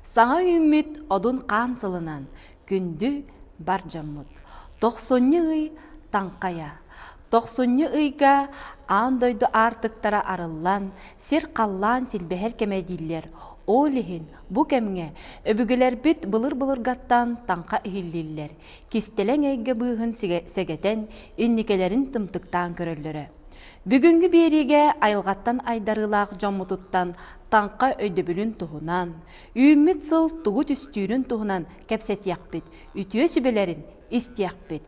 Саңа үміт одун қан сылынан, күнді бар жаммыт. 90 ый таңқая. 90 ыйга андойду артыктара арыллан, сер қаллан силбехер кемедиллер. Олихин, бу кемге, өбүгелер бит былыр-былыр гаттан таңқа ихиллиллер. Кистелен әйге бұғын сегетен, инникелерін тымтықтан көрілдірі. Бүгінгі береге айылғаттан айдарылақ жаммутуттан таңқа өйдөбүлін туғынан, үйіммет сыл туғу түстүйрін туғынан кәпсетияқ бит, үтіе сүбелерін істияқ бит.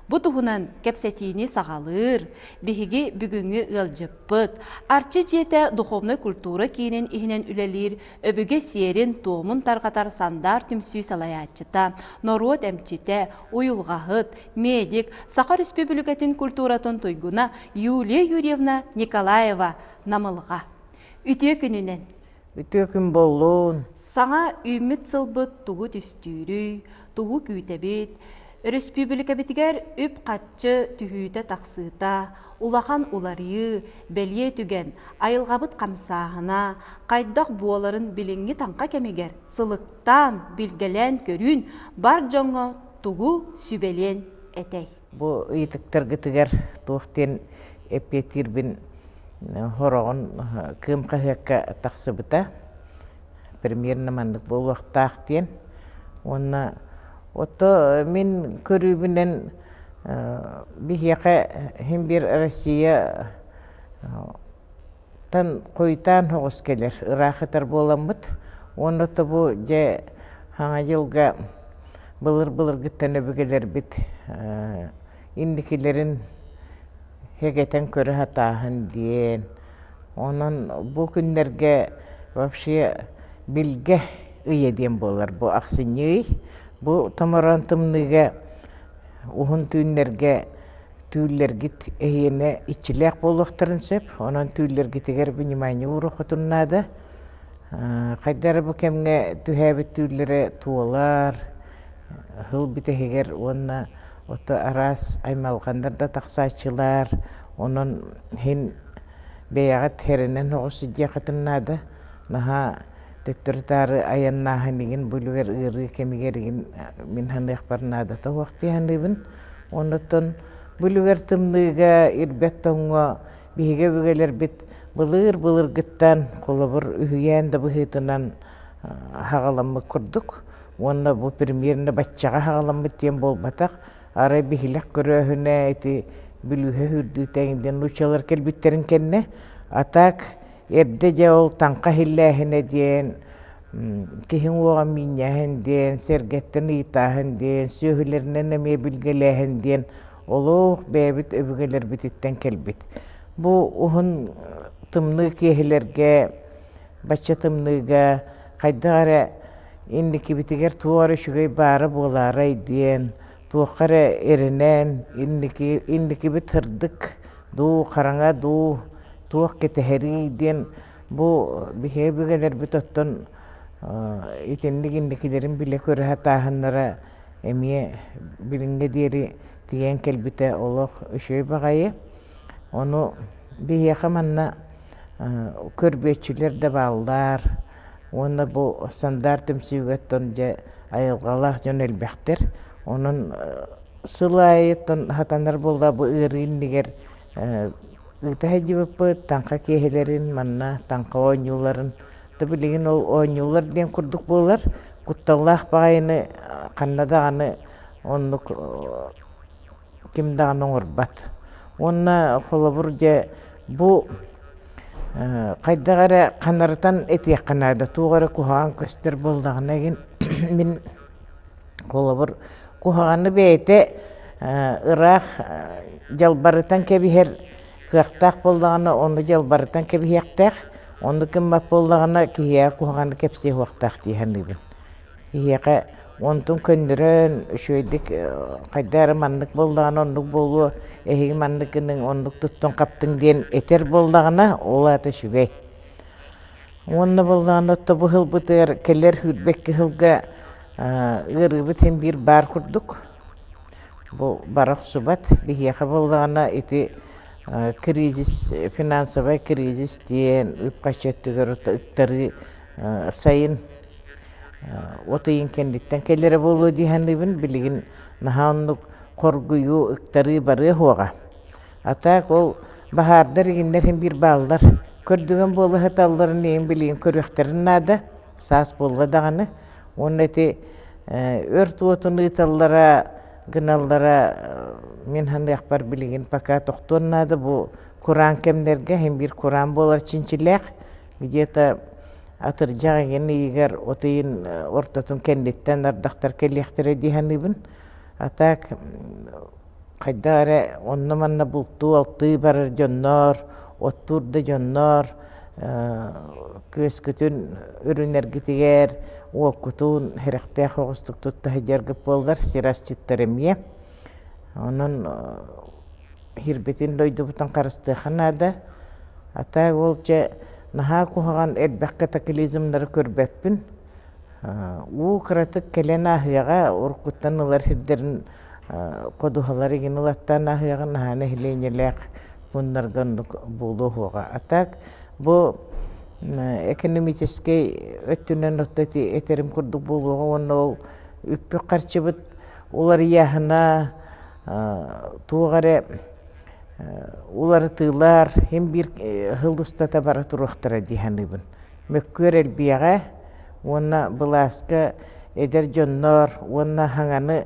Бұ туғынан кәпсетиіне сағалыр, бігіге бүгінгі ғылжыппыт, арчы жете духовной культура кейінен ихінен үлелер, өбіге сиерін туғымын тарғатар сандар түмсүй салаятчыта, норот әмчите, уйылғағыт, медик, Сақа Республикатын культуратын тойгуна Юлия Юрьевна Николаева намылға. Үтіе күнінен. Үтіе күн болуын. Саңа үміт сылбыт туғу түстүрі, туғу күйтебет, Республика бітігер үп қатчы түхүйті тақсыта, улахан уларыйы, бәлие түген, айылғабыт қамсағына, қайдақ буаларын білінгі таңқа кемегер, сылықтан білгелен көрін, бар жоңы туғу сүбелен әтей. Бұ ұйтықтар күтігер туқтен әпетірбін хорағын кім қағаққа тақсы бұта, примерно мандық бұл уақытақтен, оны Ото мен көрүбүнен бихияқа хем бир Россия тан қойтан хоғыз келер, ырақытар боламыд. Оны бұ же хаңа жылға былыр-былыр гіттен өбігелер бит индикелерін хегетен көрі хатағын дейін. Онын бұ күндерге вообще білге үйеден болар. Бұ ақсыней. Бұ тамарантымныға ұғын түйінлерге түйілергіт әйені ичілек болуқтарын сөп, онан түйілергітігер внимание ұрықы тұрнады. Қайдары бұ кәмге түйәбіт түйілері туылар, ғыл бітігер онына оты арас аймалғандар да тақсачылар, онын хен бәяғат херінен оғысы деқытыннады. Наға Декторитары аяннаһын деген бүлгер ыры кемигерген мен ханық барнада та вакты ханыбын. Онотон бүлгер тымныга ирбеттонго биге бүгелер бит былыр гыттан колобур үйен да быхытынан хагаламы курдук. Онна бу премьерне баччага хагаламы тем болбатак ара бихилек көрөһүнө эти бүлүгө хүрдү тегинден учалар келбиттерин кенне атак Erde jauh tangkah hilahnya dian, kehimuan minyahan dian, sergetan itahan dian, suhulernya namanya bilgelahan dian, Allah bebit öbügeler bititten kelbit. Bu uhun tımnı kehilerge, baca tımnıga, kaydara indiki bitiger tuarı şugay bara bolara dian, tuakara erinen, indiki bitirdik, du karanga du. Tuak keteheri diyen bu behaviorlar bitotton itindikindikilerin bile körü hatahanlara emiye bilinge diyeri diyen kelbite Allah öşöy bagayı onu bihiyakamanna körbetçiler de bağlar onu bu standartım sügetton je ayılgalak jon elbektir onun sılayetton hatanar bolda bu ırin diger Tahajibapı tangka kehelerin manna tangka oynuların tabi ligin oynular diyen kurduk bolar kuttallah bağını kannadağını onluk kimdağını orbat onna kolaburca bu kaydağara kanaratan eti kanada tuğara kuhağın köster boldağına gin min kolabur kuhağını beyte Irak jalbarıtan kebiher Kıqtaq boldağına onu jalbarıtan kebihiyaqtaq, onu kımmap boldağına kihiya kuhağını kepsi huaqtaq diyenibin. Kihiyaqa ontun köndürün şöydik qaydarı manlık boldağına onluk bolu, ehigi manlıkının onluk tuttun kaptın diyen eter boldağına olatı şübey. Onu boldağına da bu hıl bıtır keller hürbekki hılga ırıbıt hem bir bar kurduk. Bu barak subat bihiyaqa boldağına eti Kriz, finansal kriz diyen ülkeçettiler ıktarı sayın otayın kenditten kellere bolu dihanibin bilgin nahanlık korguyu ıktarı barı hoğa. Atak ol bahardar ginler hem bir bağlar. Kördüğün bolu hatalların neyin bilgin körüktörün nada sas bolu dağını. Onun eti ört otunu itallara gınallara men hanı akbar bilgin paka doktor nada bu Kur'an kemlerge hem bir Kur'an bolar çinçilek. Видета атыржаға гені егер отайын ортатын кәндеттен ардақтар кәлектері дейханыбын. Атак қайдары онны манна бұлту алты барыр жоннор, оттурды жоннор, көз күтін үрінергітігер, оқытуын херекте қоғыстық тұтты хеджергіп болдар, сирас чыттарымия. Onun хирбетін дойды бұтан қарысты қанады. Атак олча наха кухаган элбекке такилизмнары көрбеппин. У кыратык келен ахыяга уркуттан ылар хирдерин кодухалары гинылаттан ахыяга наханы хиленелек буннарган болу хуга. Атак бу экономический өттүнен оттати этерим курдук болуга онна ол үппү карчыбыт улар яхына тугаре улар тылар hem bir hıldustata bara turuqtara dihanibin. Mökkör elbiyaga ona bulaska eder jonnor, ona hangаны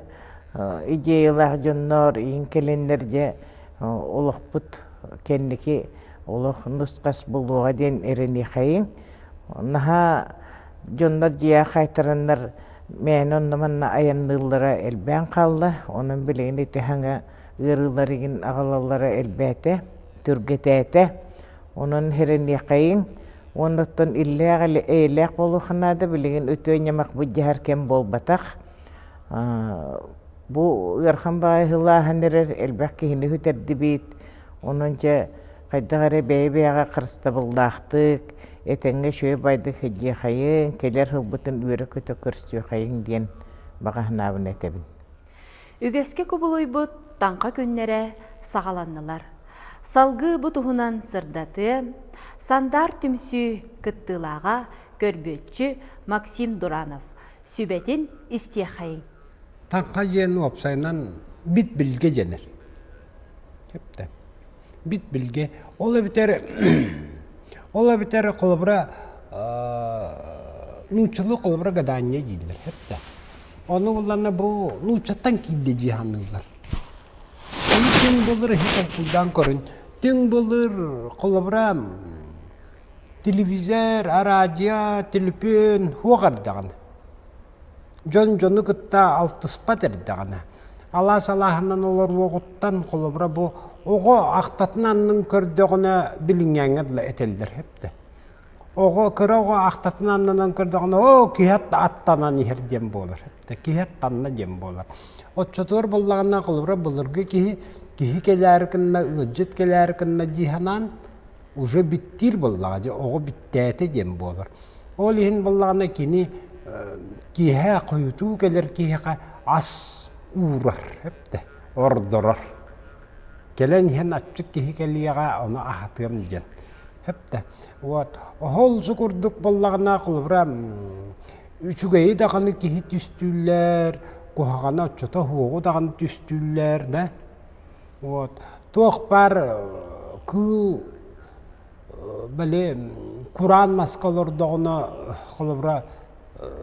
ideyalar jonnor inkelenlerce oluqput kendiki oluq nusqas buluğa den ereni xayın. Naha jonnor jiya xaytaranlar men onnamanna ayanlılara elben qallı. Onun bileğini tehanga ırılarıgın ağalallara elbette, türgetete, onun hereni kayın, ondan illeğali eylek boluğuna bilgin ötönyemek bu ciherken bol batak. Bu ırxan bağı hılahanır elbette hini hüterdi bit, onunca kaydağarı beybeğe kırsta buldaktık, etenge şöyle baydık hıcı kayın, keler hılbıtın ürü kötü kırstıyor kayın diyen bağına abone etebin. Ügeske kubuluybut Танқа көннері сағаланнылар. Салғы бұтығынан сырдаты, сандар түмсі кыттылаға көрбетчі Максим Дуранов. Сүбетін істеқайын. Танқа жен опсайынан бит білге женер. Хепті. Бит білге. Ола бітері қолыбыра нұчылы қолыбыра гадания дейділер. Хепті. Оны оларына бұл нұчаттан кейді жиғанылар. Тен болыр хитапулдан көрін. Тен болыр қолыбырам телевизор, радио, телефон хуағардағаны. Жон-жоны күтті алтыспат әрдағаны. Ала-салахынан олар оғыттан қолыбыра бұл оғы ақтатынанның көрдіғіне білінгенгі әтелдер хепті. Оғы көрі оғы ақтатынанның көрдіғіне о, кейат аттанан ерден болыр хепті. Кейат танна дем болыр. Отчотор боллағына қолыбыра бұлырғы кихи келәркінна, ұлжет келәркінна диханан уже биттир боллаға, оғы биттәті дем болыр. Ол ехін боллағына кені кихе қойыту келер кихеға ас урар, ордырар. Келен ехін атчық кихи келіға оны ағатығым ден. Ол сұқырдық боллағына қолыбыра үчігейі дағаны кихи түстілер, Кухагана отчота хуогу даган түстүллер да. Туох бар кыл беле Куран маскалар дагана холобра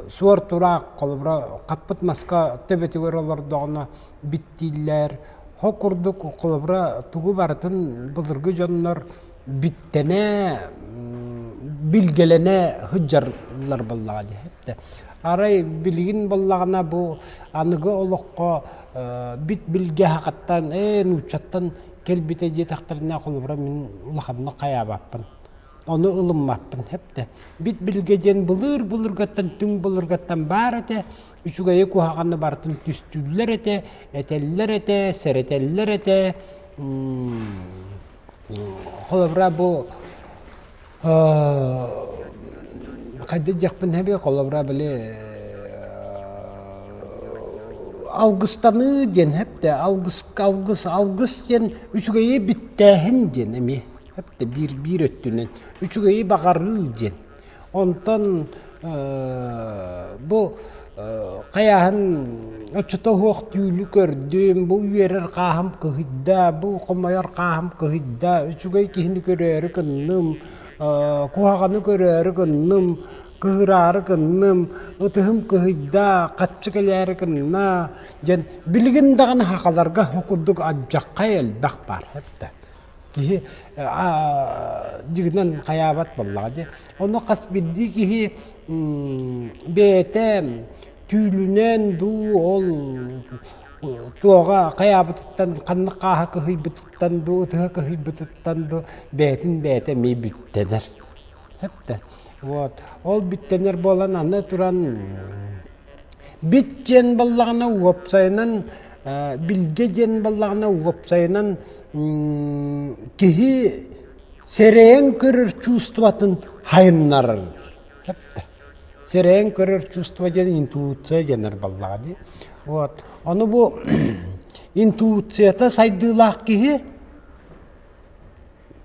суар тура холобра каппыт маска тебетигер олар дагана биттиллер. Хокурдук холобра тугу бартын былыргы жоннор биттене билгелене хыджарлар боллагы хепте. Арай билгин боллагына бу аныгы олоққа бит билге хақаттан нучаттан келбите жетақтарына қолыбыра мен улаханна қаябаппын. Оны ылыммаппын хепте. Бит билгеден бұлыргаттан түң бұлыргаттан бар әте, үчүгәйе кухағаны бартын түстүллер әте, әтеллер әте, сәретеллер әте. Қолыбыра бу қайды жақпын әбе қолабыра біле алғыстаны ден әпті, алғыс ден үчігейі біттәхін ден әме әпті бір өттінен үчігейі бағары ден. Онтан bu kayahan açıta hoq tüylü gördüm bu yerer qaham kıhidda bu qomayar qaham kıhidda üçügey kihini göreri kınnım kuhaqanı göreri kınnım kıhırarı kınnım ıtıhım kıhidda qatçı geleri kınna jen bilgin dağın haqalarga hukuduk ajjaqqa elbaq bar hepte kihi jignan qayabat bolladı onu qasbiddi kihi bete tüylünen du ol tuaga qayabattan qannaqaha kıhibittan du tıha kıhibittan du betin bete mi bittener hepte вот ол bittener bolan anı turan bitjen ballağına uopsaynan bilgejen ballağına uopsaynan kihi sereyen körür чувстватын hayınlar hepte sereyen körür чувства jen intuitsiya jener ballağı вот onu bu intuitsiyata saydığılaq kihi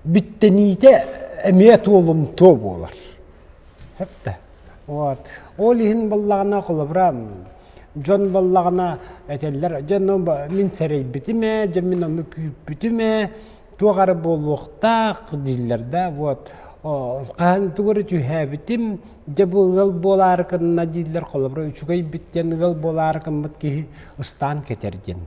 bittenite emiyet olum to bolar hepte вот ол иһин баллагына кылыбрам жон баллагына этеллер жон мин серейбитиме же мин оны күйүпбүтүме тугары болуқта диллерде вот кан тугары түйәбитим же бу ыл болар кынна диллер кылыбра үчүгөй биттен ыл болар кымбыт ки ыстан кетерден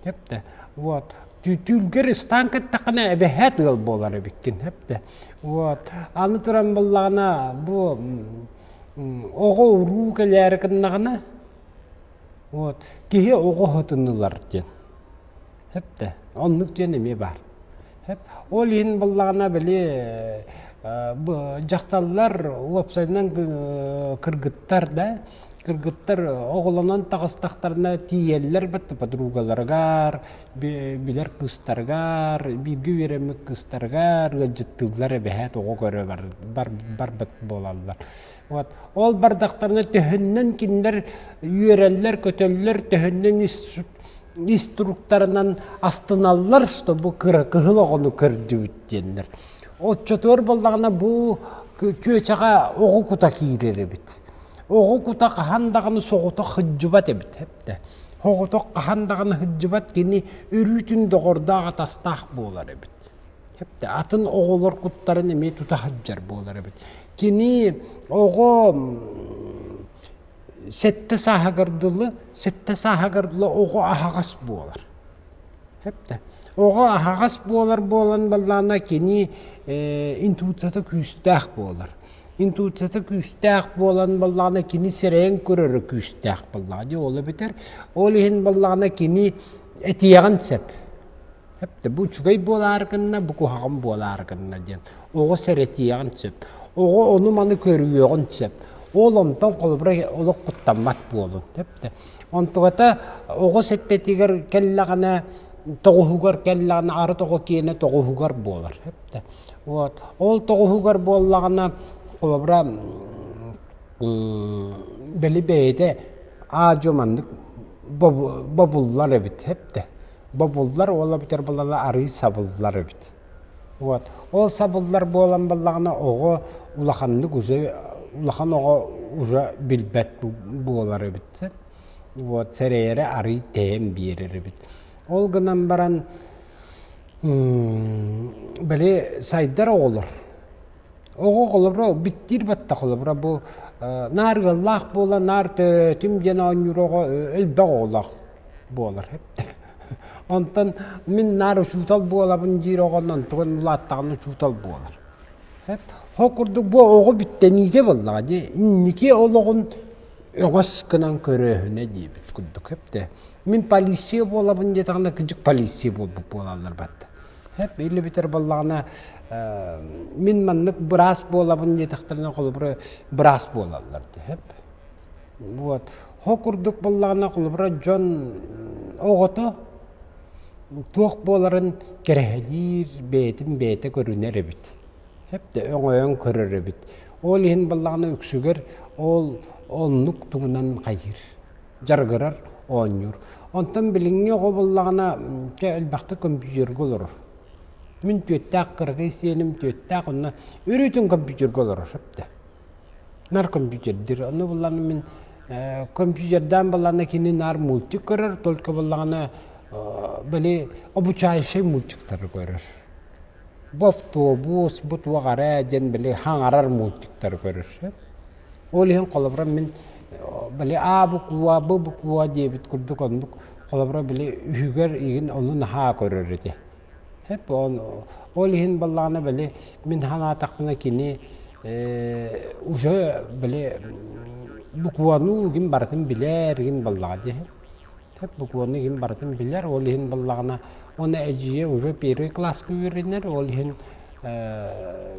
hepte вот tülger stanka takana ebehet gal bolar bikin hepte вот аны туран баллагына bu ого уруу келер кыннагына вот кихи ого хотынылар ден hepte оннук женеме бар hep ол ин баллагына биле bu жакталлар уапсайнан кыргыттар да кыргыттар оголонон тагыстактарына тиеллер бат подругаларгар билер кыстаргар бирге беремик кыстаргар жыттылар бехет ого көрө бар бат болалар вот ол бардактарына төһөннөн киндер үйреллер көтөллөр төһөннөн инструкторунан астыналлар что бу кыгыл огону көрдүбүт дендер отчотор боллагына бу чөчага ого кута кийрери бит оғы құта қахандағыны соғыта хыджыбат әбіт әпті. Оғыта қахандағыны хыджыбат кені үрүтін доғырдағы тастақ болар әбіт. Әпті. Атын оғылар құттарын әме тұта хыджар болар әбіт. Кені оғы сәтті сағығырдылы оғы ағағас болар. Әпті. Оғы ағағас болан баллана кені интуицията күйістәқ болар. Интуицията күстәк болан баллағына кені серейін көрірі күстәк баллағы олы бітер. Ол ең баллағына кені әтияған сәп. Бұл чүгей боларғынна, бұл құхағын боларғынна ден. Оғы сәр әтияған сәп. Оғы оны маны көріуіғын сәп. Ол онтан қолыбыра олық құттамат болын. Онтығыта оғы сәттетігер кәллағына тоғығығар кәллағына ары тоғы кейіне тоғығығар болар. Ол тоғығығар болағына Kolabra belli beyde acımandık babullar ebit hep de babullar ola biter balala arı sabullar ebit. Вот. O sabullar bolan balağına oğu ulakanlık uze ulakan oğu uza bilbet bolar ebit. Вот. Sereyere arı tem bir ebit. Ol gınan baran belli saydar olur. Oğu qolabra bittir batta qolabra bu nargallaq bola nar tüm jana yuroga elbe oğlaq bolar hep. Ondan min nar şutal bolabın jirogandan tugan ulattağını şutal bolar. Hep hokurduk bu oğu bittenide bolladı. Niki oloğun oğas kınan köröhüne deyip kudduk hep de. Min polisiye bolabın jetağına küçük polisiye bolarlar batta. Hep illi biter bollağına min manlık bıras bolabın yetaklarına kolubra bıras bolarlardı hep. Вот. Hokurduk bollağına kolubra John oğutu tuğ boların kerehelir bete görüner ebit. Hep de öň körür ebit. Ol ihin bollağına üksüger ol onluk tuğunan kayır. Jargırar oñur. Ondan bilingi o bollağına elbaqta kompüterge olur. Min tüyöttaq kırgı senim tüyöttaq ona ürütün kompüterge olur hep de. нар компьютердер. Оны булланы мен компьютердан булланы кини нар мультик көрөр, только булланы böyle обучающий мультиктер көрөр. Bu avtobus, bu tuğara, den böyle hangarar mültikler görür. Olihin kolabra min böyle bu kuva diye bit kuldu konduk. Kolabra böyle hüger igen onu naha görür diye. Hep olihin ballağına böyle min hana takmına kini uje böyle bu kuvanu gim baratın biler gin ballağı diye. Hep bu kuvanu gim baratın biler olihin ballağına ona eciye uje peri klas öğrenir olihin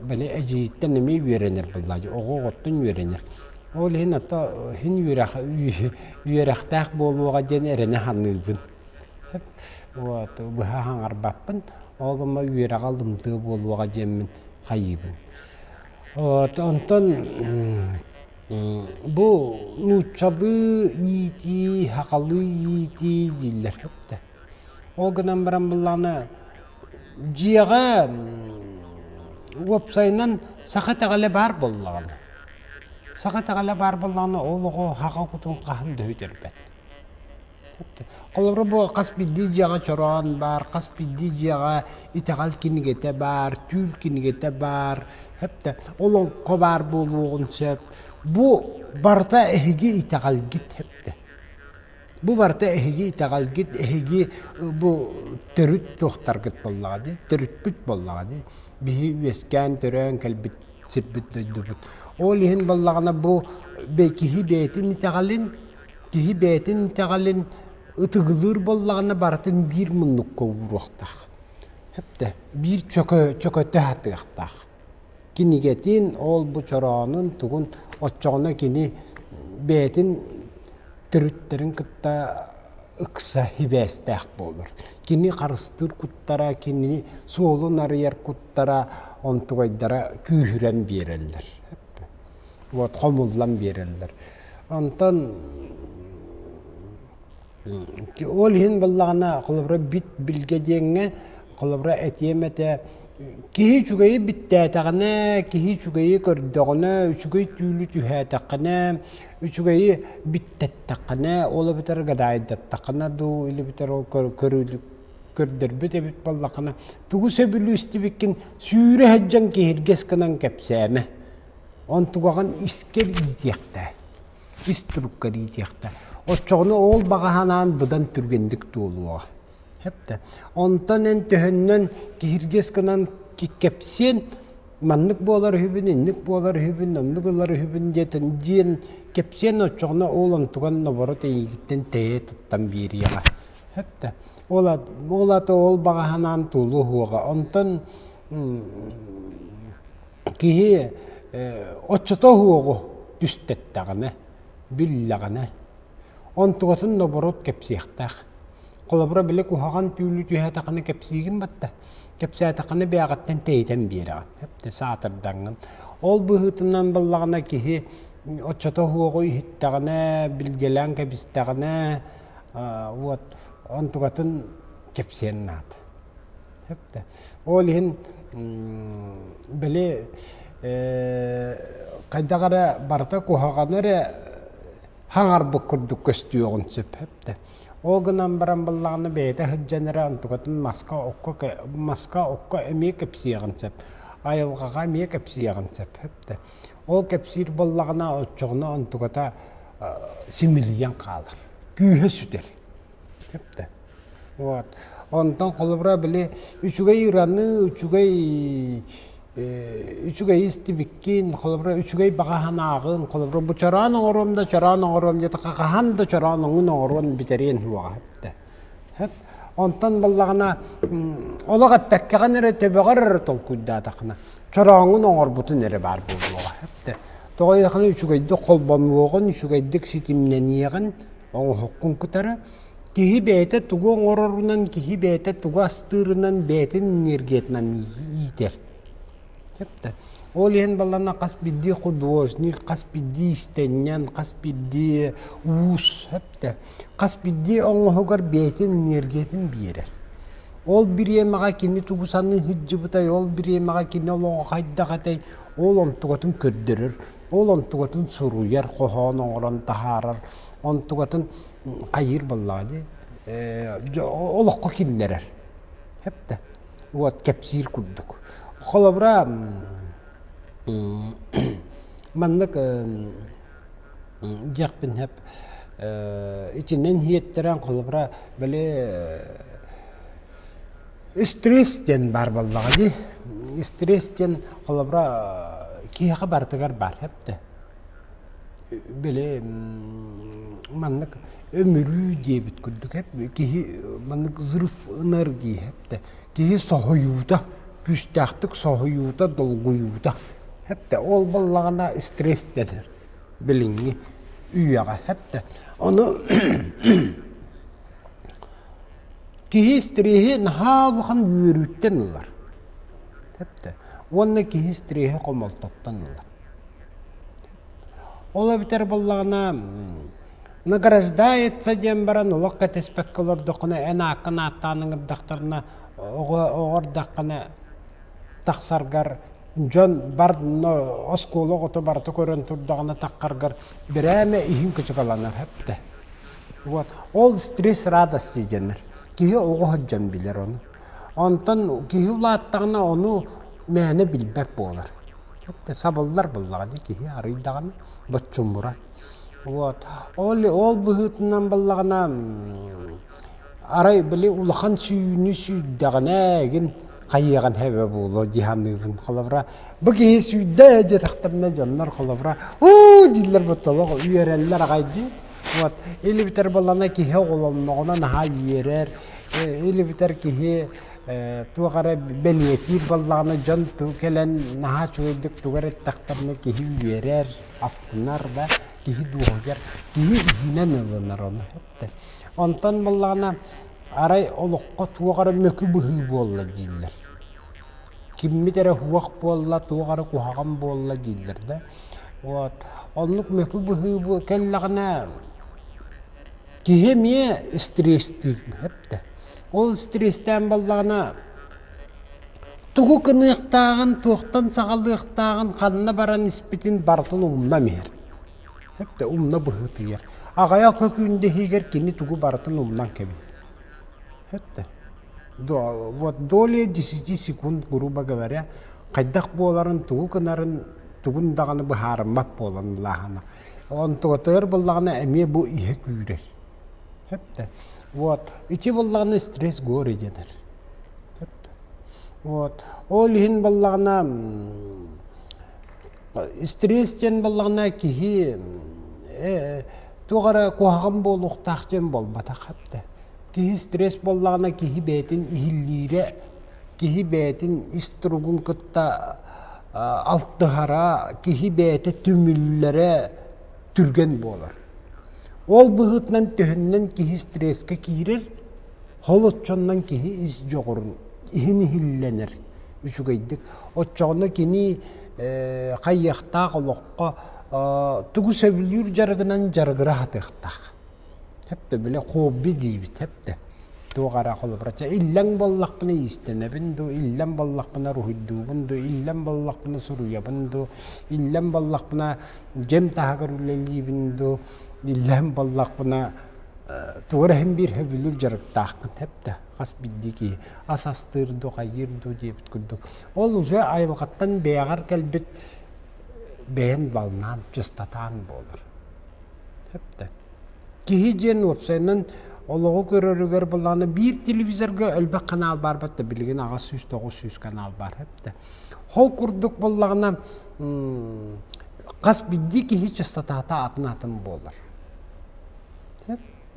böyle eciyitten mi öğrenir ballağı. Oğu gottun öğrenir. Olihin hatta hin yürektak boluğa den erene hanıbın. Hep bu hangar bappın. Oğuma yürek aldım tığ boluğa cemmin hayıbın. Ondan bu nuçalı yiti, hakalı yiti diller hep de. O günden beri bunlarını ciğe websayından sakat ağale bar bollarını. Sakat ağale bar bollarını oğluğu haka kutun kahın dövdür bet. Qalabra bu qasbiddi ciğe çoran bar, qasbiddi ciğe itegal kinigete bar, tül kinigete bar. Hep de olun qobar boluğun sep. Bu barta ehigi itegal git hep de. Bu barta ehigi itegal git, ehigi bu terüt tohtar git bolladı, terüt bit bolladı. Bihi vesken tören kalbit sirbit döydübüt. Olihin bollağına bu bekihi beytin itegalin ıtıgılır bollağına baratın bir mınlık kovuruqtaq. Hep de bir çököte hatıqtaq. Kinigetin ol bu çoranın tuğun otçağına kini beytin türütlerin kıtta ıksa hibestaq bolur. Kini qarыстır kuttara, kini soğulun arıyer kuttara, ontugaydara kühüren bererler. Hep komullan bererler. Ondan olihin ballağına qılabra bit bilgediğine qılabra etiyemete kihi çugayi bittətəğine, kihi çugayi kördüğüne, çugayi tüylü tühətəğine, çugayi bittətəğine, ola biter gadaydattəğine, du ili biter o kördürbüt ebit ballağına. Tuğu sebülü istibikkin sürü həccan kihirgeskinin kepsəme. On tuğağın isker itiyaktə, istrukkar itiyaktə. O çoğunu ol bağahanan budan türgendik doluğa. Hep de. Ondan en töhünnen kihirgeskinin kepsen manlık boğalar hübün, inlik boğalar hübün, onluk boğalar hübün diyeten diyen kepsen o çoğuna oğlan tuğan navarot eğitten teye tuttan bir yağa. Hep de. Ola da ol bağahanan dolu huğa. Ondan kihi oçota huğa düstetteğine, billağine. On tuğatın navarot kepsiyaqtaq. Kolabra bilek uhagan tüylü tühətəqini kepsiyigin batta. Kepsiyətəqini bəyaqattan teyten biyirəğin. Hep de saatırdanğın. Ol bu hıtından ballağına kihi oçata huğu hittəqine, bilgelən kepistəqine, on tuğatın kepsiyen nadı. Hep de. Olihin bile qaydağara barta kuhağanları hangar bukurduk köstüyoğun söp hep de. O günden beri ballağını beyde hıccanıra antuqatın maska okka emeği kepsiyağın söp. Ayılğağa emeği kepsiyağın söp hep de. O kepsir ballağına oçuğuna antuqata similiyen kalır. Gühe süter. Hep de. Ondan kolubra bile üçügey İran'ı, üçügey istibikkin, kolubra üçügey bağahan ağın, kolubra bu çarağın oğrum, yata qaqahan da çarağın oğrum bitereyen huğa hep de. Hep ondan ballağına olağa pekkeğen ere tebeğer tolkuydadaqına. Çarağın oğur butun ere bar bulduğu hep de. Doğaydaqına üçügeyde kolbanlığın, üçügeydik sitimleniyeğin, onu hukkun kutarı. Kihi beyte tuğu oğurundan, kihi beyte tuğu astırından beytin nirgetmen yiter. Hep de. Olihin ballana qasbiddi hudvojnik, qasbiddi istenyan, qasbiddi uus hep de. Qasbiddi oğuğar beytin nirgetin birer. Ол биремага кини тугусанны хыджыбытай, ол биремага кини олого хайдагатай, ол онтугатын көрдөрөр, ол онтугатын суруяр, кохон оңорон тахарар, онтугатын кайыр баллагы, олокко киллерер. Хепте. Вот кепсир курдук. Холобра маннык жакпын хеп ичинен хиеттерен холобра беле стресс ден бар баллагы. Стресс ден холобра кийга бартыгар бар хепте. Беле маннык өмүрүү дебит курдук хеп. Кии маннык взрыв энергии хепте. Кии сохоюуда, күстактык сохоюуда, долгуюуда. Хепте ол баллагана стресс денер. Билиңи үйяга хепте. Оны кии стресси нахабыхан үйрүттен улар. Хепте. Онна кии стресси комолтоттан улар. Ола битер баллагана награждается дем баран улакка теспекколорду кына энакына аттаныгырдактарына оғырдаққаны тақсаргар жон бар осколы ғоты барды көрін тұрдағына таққаргар бірәме ихин күчігаланар хепті. Ол стресс радость дейденер. Кейі оғы хөджен білер оны. Онтан кейі ұлаттағына оны мәні білбәк болар. Сабылдар бұллағады кейі арыйдағына бұтчын бұрар. Ол бұхытынан бұллағына арай біле улахан сүйіні сүйдіғана әгін қайыған әбі болу диханығын қалабыра. Бұл кейі сүйді әде тақтарына жанлар қалабыра. Диллер бұттылығы үйерелілер ағайды. Елі бітер балана кейі қоланмағына наға үйерер. Елі бітер кейі туғара бәлиетір балағына жан тұу келен наға чөйдік туғарет тақтарына кейі үйерер. Астынар да кейі дуғығар. Кейі үйінен ұлынар оны. Онтан балағына арай олыққа туғары мөкі бұхы болла дейілер. Киммитері хуақ болла, туғары кухаған болла дейілер. Онлық мөкі бұхы кәллағына кейеме стресстірін. Ол стресстен балағына тұғы күніқтағын, туқтан сағалықтағын, қанына баран іспетін бартын ұмна мер. Ұмна бұхы түйер. Ағая көкүйінде хегер кені тугу баратын умнан кеби. Хетте. Вот доле 10 секунд, грубо говоря, қайдақ боларын тугу кынарын тугундағаны бұхарымап болан лағана. Он туғатыр болағына әме бұ ihe күйрер. Хетте. Вот. Ичи болағына стресс горе денер. Хетте. Вот. Ол ихин болағына стресстен болағына кихи туғара куағын бол ұқтақчен бол батақ хапты. Кихи стресс болағына кихи бәйтін ихиллире, кихи бәйтін истругун кытта алттығара, кихи бәйті түміллері түрген болар. Ол бұғытнан төхіннен кихи стресске кейрер, холотчоннан кихи ис жоғырын, ихini hillenir. Üçügeydik. Otçağına kini kayıqta qoloqqa tugu söbülür jargınan jargıra hatıqtaq. Hep de böyle hobi deyibit hep de. Tuğara qolubaraca illan bollaq bını istenebindu, illan bollaq bını ruhiddubundu, illan bollaq bını suruyabındu, illan bollaq bını cem tahagıruleliyibindu, illan bollaq bını tuğara hem bir höbülür jargıtaqın hep de. Qas bildi ki asastırdı, qayırdı deyibit kudduk. Ol uca ayılqattan beğar kelbit beğen valnan, cıstatan bolur. Hep de. Kihijen opsaynan Oluğu görürüger bulağını bir televizörge ölbek kanal var battı bilgin ağa 100-900 kanal var hep de. Hol kurduk bulağına qas bildi ki hiç ıstatata atın bolur.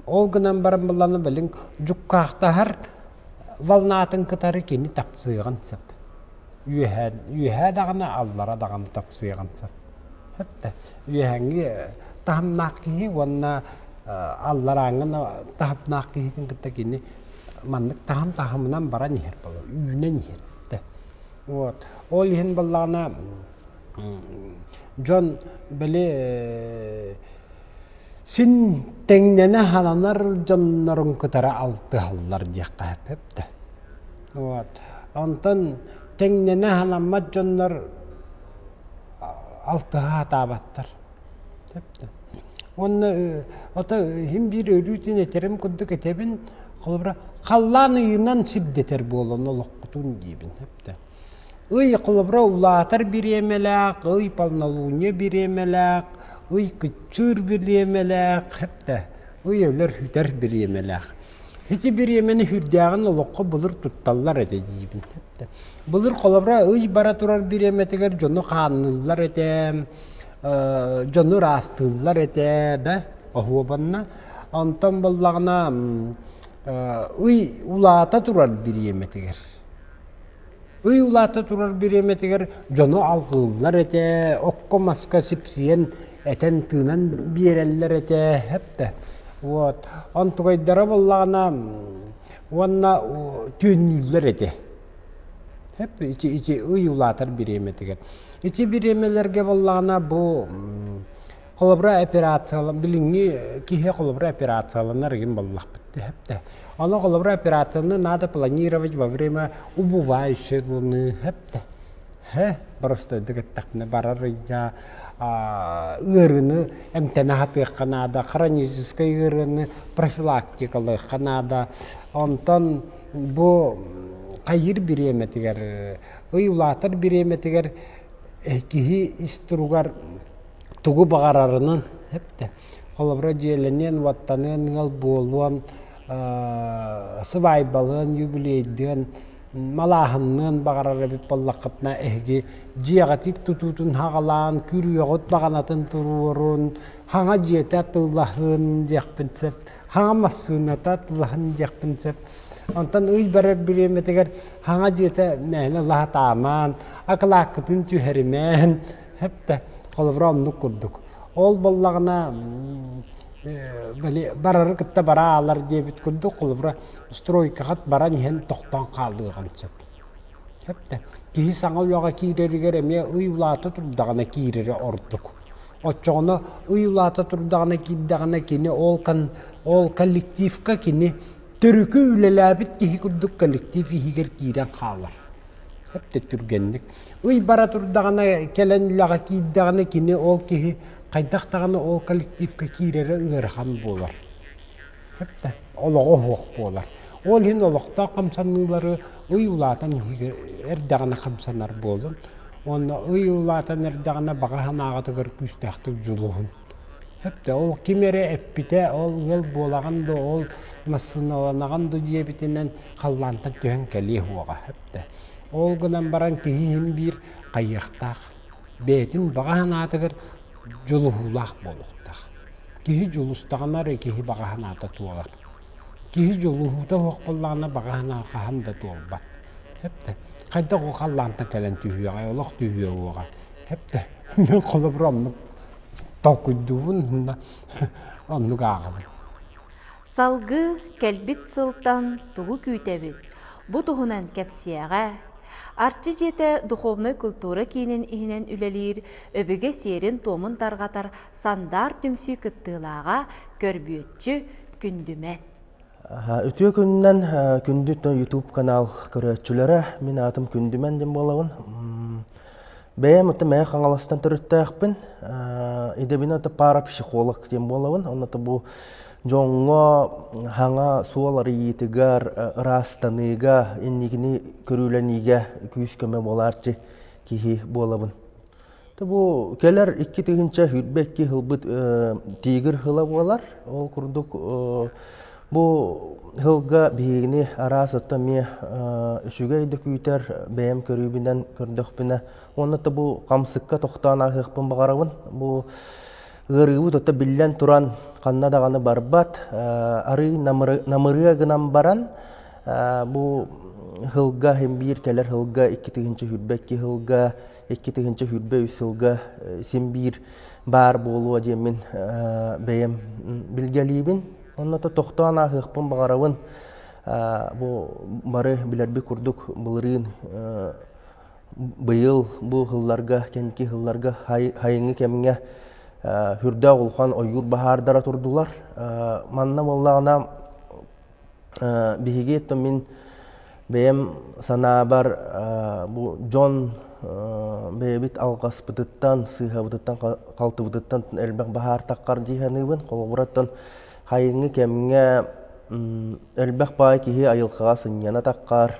Ol günen barın bulağını bilin cukkaqta her valnatın kıtarı keni tapsıyğın sep. Üyhe dağına allara dağını tapsıyğın sep. Hep de. Üyhengi tahımnak ki vanna Allah'ın tahap kihitin kita kini mandık taham-tahamından bara niher bala, üne niher. Вот. Ol yihin balağına John böyle sin tengnene halanar John'ların kıtara altı hallar diyakka hep de. Вот. Онтон теңнене халаммат жоннор алтыға табаттар. Онны ота хим бир өрүтүн этерим куддук этебин кылбыра қаллан ыйынан сирдетер болон олоққутун дейбин. Ый кылбыра улаатар биремелак, ый палналууне биремелак, ый кычыр биремелак, хепте. Ый өлөр хүтер биремелак. Хити биремени хүрдягын олоққа булыр тутталлар эте дейбин. Булыр кылбыра ый бара турар биреметигер жону каныллар эте, жону растыллар эте, да, охуабанна. Антон баллагына ый улаата турар биреметигер. Ый улаата турар биреметигер жону алгыллар эте, окко маска сипсиен этен тынан биереллер эте, хепте. Вот. Антугайдара баллагына уанна түйінүллер эте. Hep içi uyulatır biremetler. İçi biremelerge ballarına bu kolabra operasyonlar bilingi ki kolabra operasyonlar gibi ballar bitti hep de. Ana kolabra operasyonları надо планировать во время убывающей луны hep de. Просто дегеттакны барар я ырыны эмтенахаты канада хронический ырыны профилактикалы канада. Онтон bu kayır biremetler, uyulatır biremetler, kihi istrugar tugu bağararının hep de kolabra jelenen vattanın ngal bolwan sıvaybalın yubileyden malahının bağararı bir pallakatna ehgi jiyatit tututun hagalan kürüyogut bağanatın tururun hanga jetat Allah'ın yakpinsep hanga masınatat Allah'ın yakpinsep Ondan uy barar biremetler hanga jeta nehne Allah taman aklakıtın tüherimen hep de kolabra onu kurduk. Ol ballagına böyle barar kıtta bara alar diye bit kurduk kolabra stroyka kat bara nihen toqtan kaldığın çöp. Hep de ki sana yoga kireri gereme uyulata turdağına kireri orduk. O çoğunu uyulata turdağına kiddağına kini ol kollektifka kini Türkü ülelabit ki kurduk kollektifi higer kiren kalır. Hep de türgenlik. Uy bara turdağına kelen ulağa kiddağına kini ol ki kaydaqtağına ol kollektifka kireri ığırhan bolar. Hep de oloğu hoq bolar. Ol hin oloqta kamsanlıları uy ulatan higer erdağına kamsanar bolun. Onu uy ulatan erdağına bağahan ağatıgır küstəxtib juluğun. Hep de ol kimere epite ol yıl bolağan da ol masınalanagan da diyebitinden kallantan tühen keli huaga hep de. Ol gınan baran kihim bir kayıqtaq. Betin bağahan atıgır juluğulaq boluqtaq. Kihi julustağanar kihi bağahan atı tuğalar. Kihi juluğuda hoqballağına bağahan ağahan da tuğalbat. Hep de. Kayda o kallantan kelen tühüyağa, olaq tühüyağa. Hep de. Ben kolabramlık. Salgı kelbit sıltan tuğu kütebit. Bu tuğunan kepsiyağa. Artçı jete dуховной kultura kinin ihinen ülelir, öbüge serin tomun targatar sandar tümsü kıttığılağa körbüyetçü kündümen. Ötüye günden kündü YouTube kanal körötçülere min atım kündümen dem bolawın. Бәйім өті мәе қаңаластан түріттәқпін, едебін өті пара психолог дем болауын. Онаты бұл жоңға хаңа суалары етігер растаныға, еннігіні көріләнеге күйіскөме боларчы кейі болауын. Бұл келер 2-тігінші хүрбәкке ғылбыт тегір ғыла болар. Ол күрдік бұл ғылға бейгіні арасыты ме үшіге еді күйтер бәйім көрібінен көрдіқпіне. Онаты бұл қамсыққа тоқтан ағықпын бағарауын. Бұл ғырығы тұты білен тұран қанна дағаны барбат. Ары намырыға ғынан баран. Бұл ғылға хембір келер ғылға 2-тігінші хүрбәкке ғылға 2-тігінші хүрбә үс ғылға сенбір бар болуа демен бәйім білгелейбін. Онната тоқтан ағықпын бағарауын. Бұл бары білербі күрдік бұлырын бұйыл бұл ғылларға, кәнкі ғылларға хайыңы кәміңе хүрді олған ойыр бағардара тұрдылар. Манна болағына бігеге етті мен Бэйэм санаабар бу Джон бэйбит алгаспытыттан, сыйхабытыттан, калтыбытыттан элбэх бахар таккар диханыбын, колобураттан хайыңы кемге элбэх бай кихи айылхага сыньяна таккар,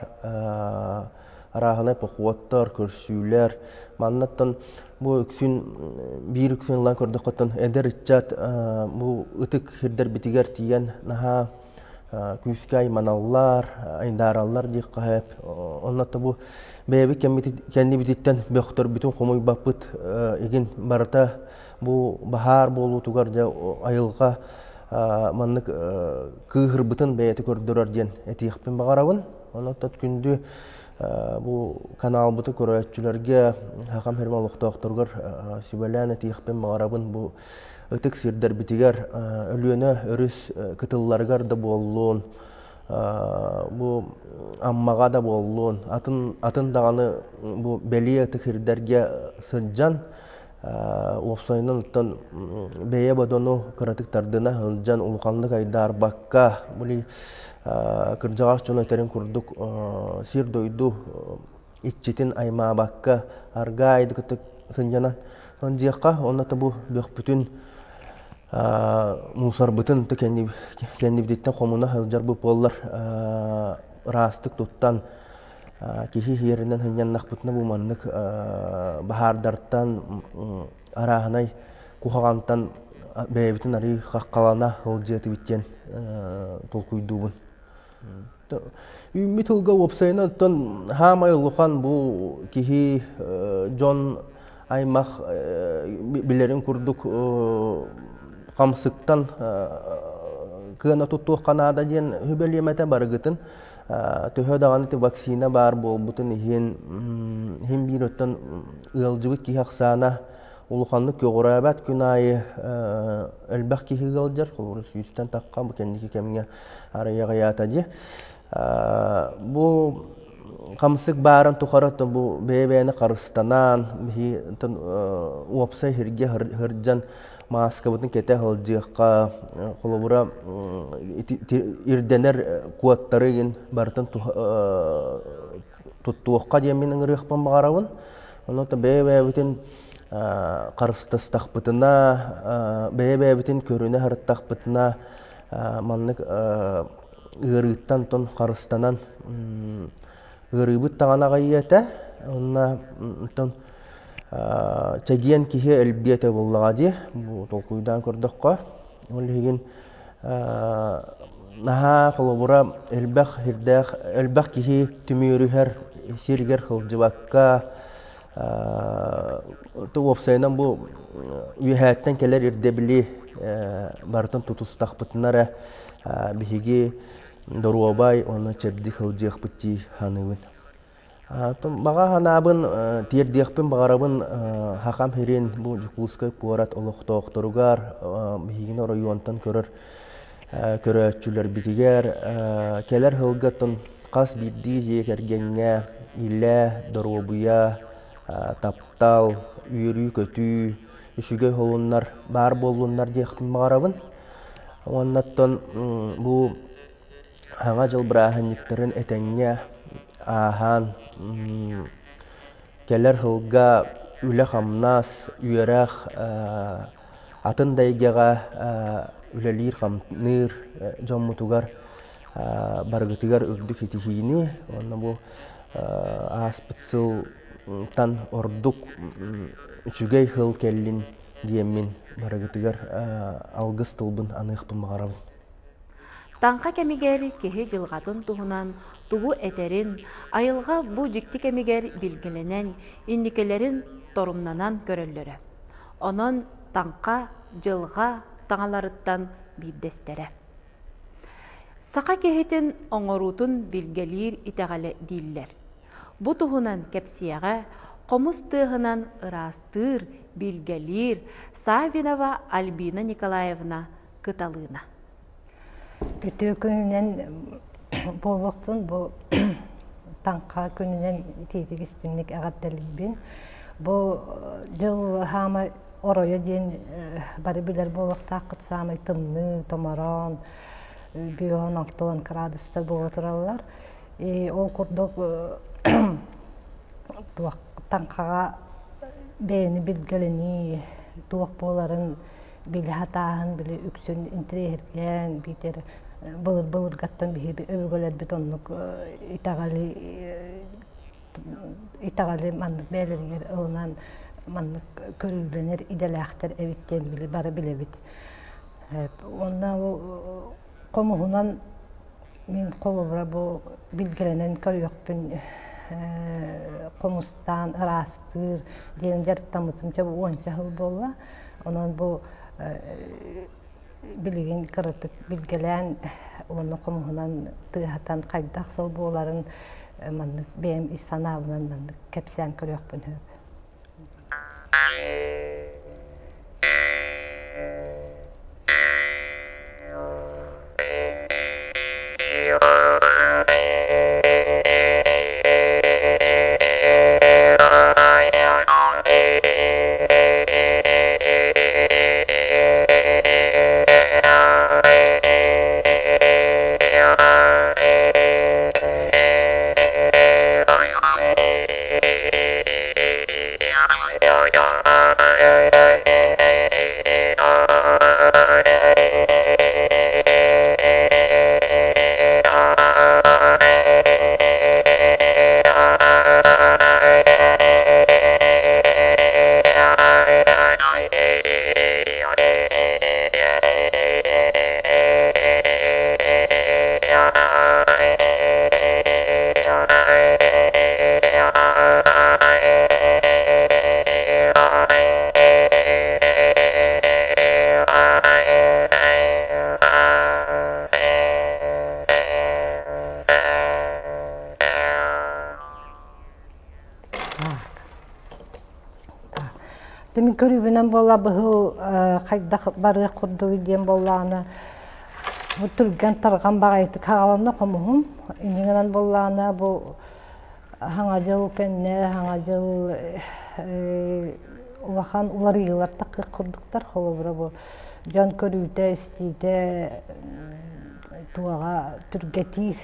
араханай похуаттар, көрсүүлер, маннаттан бу бир үксүн лан көрдөкөттөн эдер итчат бу ытык хирдер битигер тиен наха күскай маналлар, айдараллар дик кахеп, оннатта бу бэби кенни бититтен бөхтөр бүтүн комуй баппыт эгин барата бу бахар болуу тугар же айылга маннык кыхырбытын бэйэти көрдөрөр диен этиихпин багарабын. Оннаттат күндү бу канал буту көрөчүлөргө хакам хермалыктоокторгор сүбөлөн этиихпин багарабын. Бу ытык сирдер битигер өлүөнө өрүс кытылларгар да боллуун, бу аммага да боллуун, атын даганы бу бели ытык сирдерге сыджан опсойнун уттан бeye бодону кыратыктардына хылжан улуканлык айдар бакка були кыржагаш жон өтерин курдук сир дойду итчитин айма бакка арга айды кытык сынжанан онжиякка онната бу бөхпүтүн мусар бытын кенни бититтен комуна хылжар бу боллар растык туттан кихи хиеринен хыняннахпытына бу маннык бахардартан араханай кухагантан бэйбитин ари каккалана хылжыты биттен толкуйдуубун. Үммит ылга опсайна тон хамай улухан бу кихи Джон аймах билерин курдук камсыктан кына туттук канада диен хүбелемете барыгытын төһө даганы ти вакцина бар болбутун хим бир өттөн ылжыбыт ки хаксана улуханлык көгөрөбат күн айы элбах ки хыгалжар холурус үстен таккан бу кендики кемге араяга ятажы бу камсык барын тухараттан бу бебени карыстанан би уапсай хирге хыржан маска бутун кете хылжыакка холобура ирденер куаттарыгын бартын туттуокка жеминин ырыхпан багарабын. Онота бебебитин карыстастахпытына бебебитин көрүнө харыттахпытына маннык ырыттан тон карыстанан ырыбыт тагана ийете онна тон чагиен кихи элбиете буллагади бу толкуйдан көрдөккө олигин наха холобура элбах хирдах элбах кихи түмүрүхер сиргер хылжыбакка туопсайнан бу үйхәттен келер ирдебили бартын тутустахпытнара биһиги доруобай оны чебди хылжыахпытти ханыбын. Бага ханабын тиердиэхпин багарабын хакам херин бу жукускай пуарат олохтоохторугар биһигин районтан көрөчүлөр битигер келер хылгатын кас бидди жекергенге иле доруобуя таптал үйрүү көтүү үшүгөй холуннар бар болуннар диэхпин багарабын. Оннаттан бу хаңа жыл бирахынниктарын этеңге ахан келер хылга үле хамнас үйерах атын дайгага үлелир хамныр жоммутугар баргытыгар үрдүк хитихини онна бу аспытсыл тан ордук үчүгей хыл келлин диеммин баргытыгар алгыс тылбын аныхпын багарабын. Таңқа кемигер кеһи жылғатын туһунан тугу этерин айылға бу жикти кемигер билгеленен инникелерин торумнанан көрөллөрө. Онон таңқа жылға таңаларыттан биддестере. Сақа кеһитин оңорутун билгелир итегале диллер. Бу туһунан кепсияға комус тыһынан ырастыр билгелир Савинова Альбина Николаевна кыталына. Бүтү күнүнен болуктун бу таңка күнүнен тийтигистинник агатталбин. Бу жыл хама оройо ден бары билер болуктак кытсамай тымны, томорон, 5-6 градуста боло туралар. Ол курдук туак таңқаға бәйіні білгелені туак боларын били хатаһын били үксүн интерерген битер былыр гаттан бихи өвгөлөр бетоннук итагали маннык бээлергер ылынан маннык көрүлгөнер иделахтер эбиттен били бары билебит. Онна комуһунан мен колубра бу билгеленен көрүөкпүн комустан ырастыр ден жарыктамытымча бу 10 жыл болла. Онан бу билген кырытык билгелен оны комуһунан тыгатан кайдак сол боларын маннык бем исанабынан маннык кепсен көрөкпүн. Demin körübünen bolla bıhıl kaydak barı kurdu videom bollana bu türgen targan bağaytı kağalanda komuhum ininden bollana bu hangacıl kenne hangacıl ulahan uları yıllar takı kurduklar holubra bu can körüde istide tuağa türgetir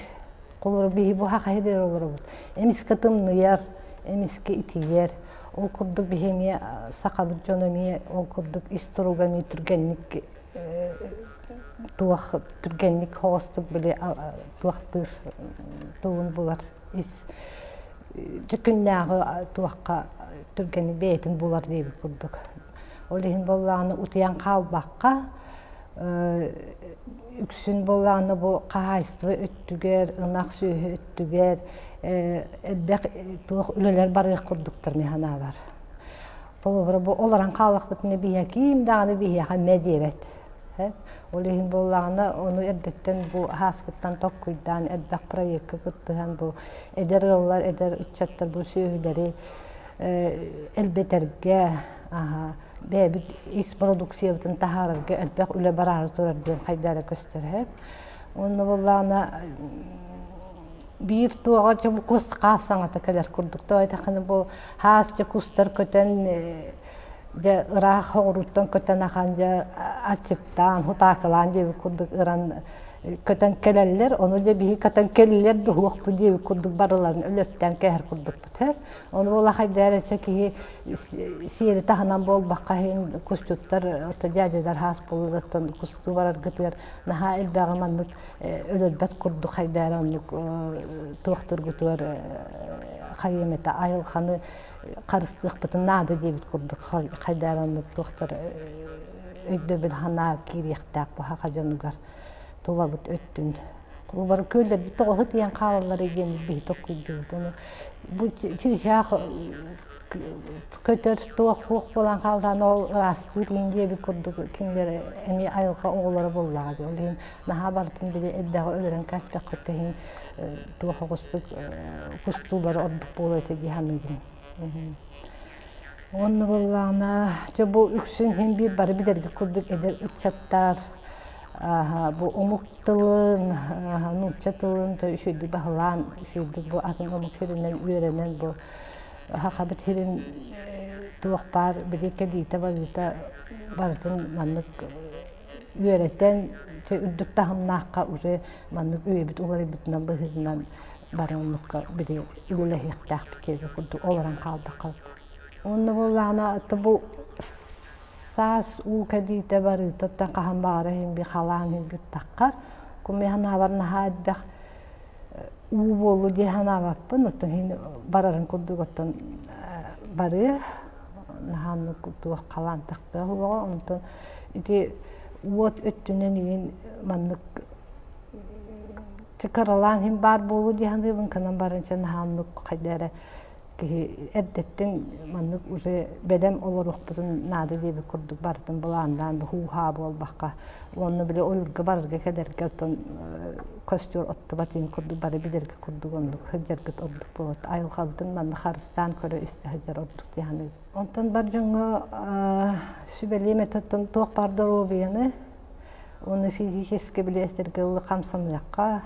kolur bihi bu hak heder olur bu emis katımlı yer emiski iti yer ол курдук бихемия сакабыт жономия ол курдук истругами түргенник туах түргенник хостук биле туахтыр туун булар ис жүкүннагы туакка түргенник бейтин булар дейби курдук олихин болланы утуян калбакка үксүн болланы бу кахайсыбы өттүгер ынак сүйө өттүгер эдбек туох үлелер бары курдуктар механа бар. Бу оларан калык бүтүнө бия кийим дагы бия медебет. Олихин болланы ону эрдеттен бу хаскыттан токкуйдан эдбек проектке кыттыган бу эдерылар эдер үччаттар бу сүйөлери элбетерге бебит ис продукциябытын тахарырга эдбек үле барар турар ден кайдара көстөрөп. Ону болланы bir tuğa çabuk kus kasana takılar kurduk. Toy takını bu hasca kustar köten de ıraq horuttan köten akanja açıktan hutakılan diye kurduk ıran köten keleller onu da bir köten keleller de huqtu diye kurduk barıların ölöpten keher kurduk biter. Onu bola haydara çeki siyeri tahanan bol bakahin kustutlar otajajalar has bulurdan kustu barar gıtır naha elbağamanlık ölöbet kurduk haydara onu tuğtur gıtır kayemete ayılxanı karıstık bıtın nadı diye kurduk haydara onu tuğtur öydö bil hana kiriyektak bu haqajonugar Tolabıt öttün. Kulubları köyler bir toğu diyen kağlarları yenir bir tokkuydu. Bu çirşah kötür toğu huğuk olan kağlardan o rastır diye bir kurduk. Kimleri emi ayılga oğulları bolladı. Olayın naha barıtın bile eddağı öldüren kaçta kötühin toğu kustuları orduk bolaydı gihanıydın. Onu bollağına bu üksün hem bir barı bir dergi kurduk eder uçatlar. Bu umuktılığın, nutçatılığın da şuydu bahlan, şuydu bu atın umuklarından öğrenen bu hakabet herin tuğbar bir kelite varita barıtın manlık öğreten üddük tahım nahka ure manlık üye bit uları bitinden bahırından барынлыкка бири үле хектах бикеге курду оларан калды. Онны боллана бу сас у кадите бары татта кахан бары хим би халан би таккар куме хана барна хад бах у болу ди хана баппын оттон хин барарын курду готтон бары нахан курду калан такты болго онтон ити вот өттүнөн ин маннык чекаралан хим бар болу ди ханы бун канан барынча нахан кайдара Эддеттен маннык уже белем олорухпутун нады диби курдук бартын буландан хуха болбакка онну биле олурга барырга кедерге оттон костюр отты батин курдук бары бидерге курдук ондук хыджаргыт ордук болот айыл кабытын манны харыстан көрө истехыджар ордук дияны онтон бар жоңго сүбели методтон тоок бардыруу бияны оны физически билестерге камсаныкка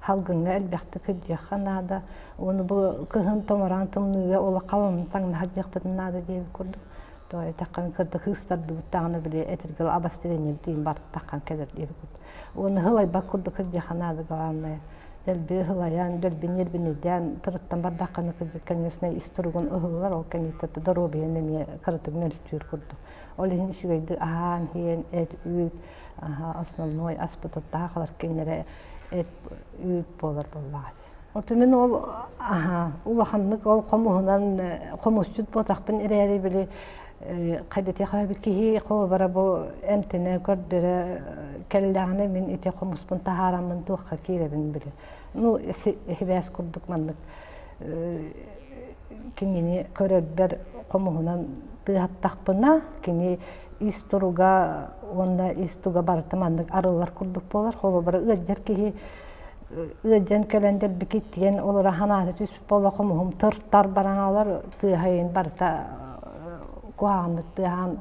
халгынга элбәхте кыджаханада оны бу кыһын томаран тымныга ола калын таңна хаҗакпытнада дип күрдүм. Той таккан кырды хыстарды буттагына биле этергел абастерение дин бар таккан кедер дип күрдүм. Оны хылай баккурды кыджаханада галаны. Делбе хылаян делбе нербинеден тырыттан бардакканы кыджы конечно истургун ыгылар ол конечно доробияны ме кыртыгын өлчүр күрдүм. Ол хин шүгейди аан хен эт үт основной аспект тахалар кенере үйт болар болмады. Отымен ол улаханлык ол комуһунан комусчут ботакпын эрери биле кайдете хабы ки кол бара бу эмтене көрдөрө келляганы мен ите комуспун тахарамын туакка киребин биле. Ну хебес курдук мандык кинени көрөбөр комуһунан тыаттакпына кини истуруга онда истуга бартымандык арылар курдук болар холо бара ыжар ки ыжан келендер бикиттен олар ханаты түс бола комуһум тыртар бараналар тыхайын барта куандык тыхан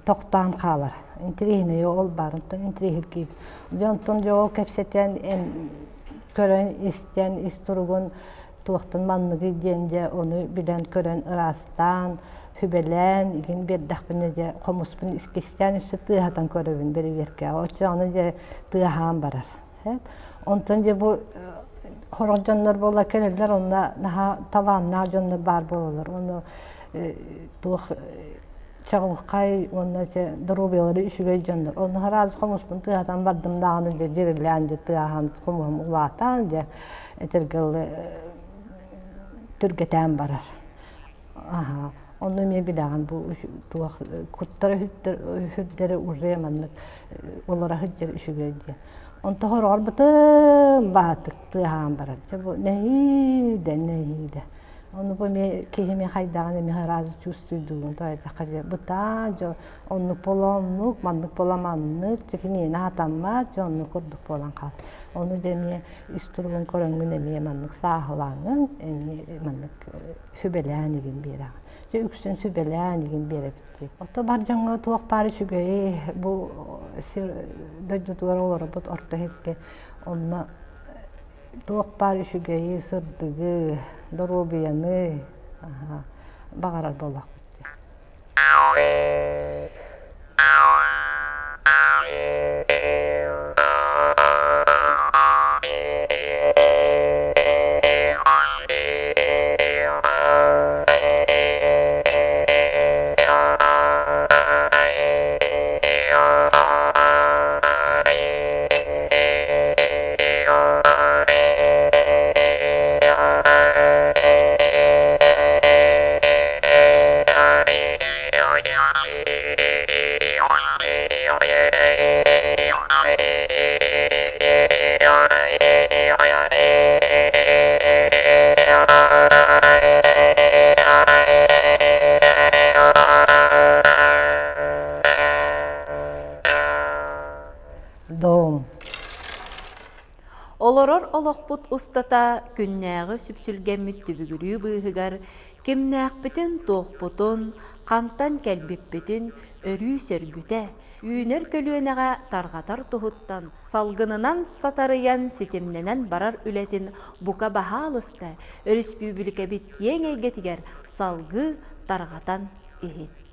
токтан калар интрихне ол барынтын интрихки жонтон жол кепсетен көрөн истен истургун туактан манныгы денде оны билен көрөн ырастан Fübelen, igen bir dağpını da komuspun iskisten üstü tığatan körövün beri verke. Oçağını da tığhan barar. Ondan da bu horoncanlar bola kelirler, onda daha tavanna canlar bar bolur. Onu tuğ çağılkay, onda da durubiyaları üşüge canlar. Onu haraz komuspun tığatan bardım dağını da dirillen de tığhan komuhum ulatan da etergel türgeten barar. Aha. Onu me bilagan bu tuaq kuttara hüddere urremanlık olara hüddere üşügeydi. Onta horar batın batık tığan barar. Bu neydi. Onu bu me kehime haydağını me harazı çüstüydüğün toyda kaca bıta onu polanlık manlık polamanlık çekini natamma onu kurduk polan kal. Onu demiye üstürgün korangın me manlık sağlanın manlık şübelenigen bir an. Üksün sübelenigen bir bitti. Oto barjanga tuaq pari şügeyi bu döjdüdüler olara bot orta hetke onna tuaq pari şügeyi sırdıgı dorobiyanı bağarar bolaq bitti. Doğum. Oloror olokput ustata künnägi süpsülgemmit tübügülüü bıhıgar, kimnäkbitin toğputun, kantan kelbippitin örüü sörgüte, üýner kölüönäge targatar tuhuttan, salgınınan satarıyan sitemlenen barar ületin buka bahalısta, örüspübülke bittiyeng eygetiger salgı targatan ihit.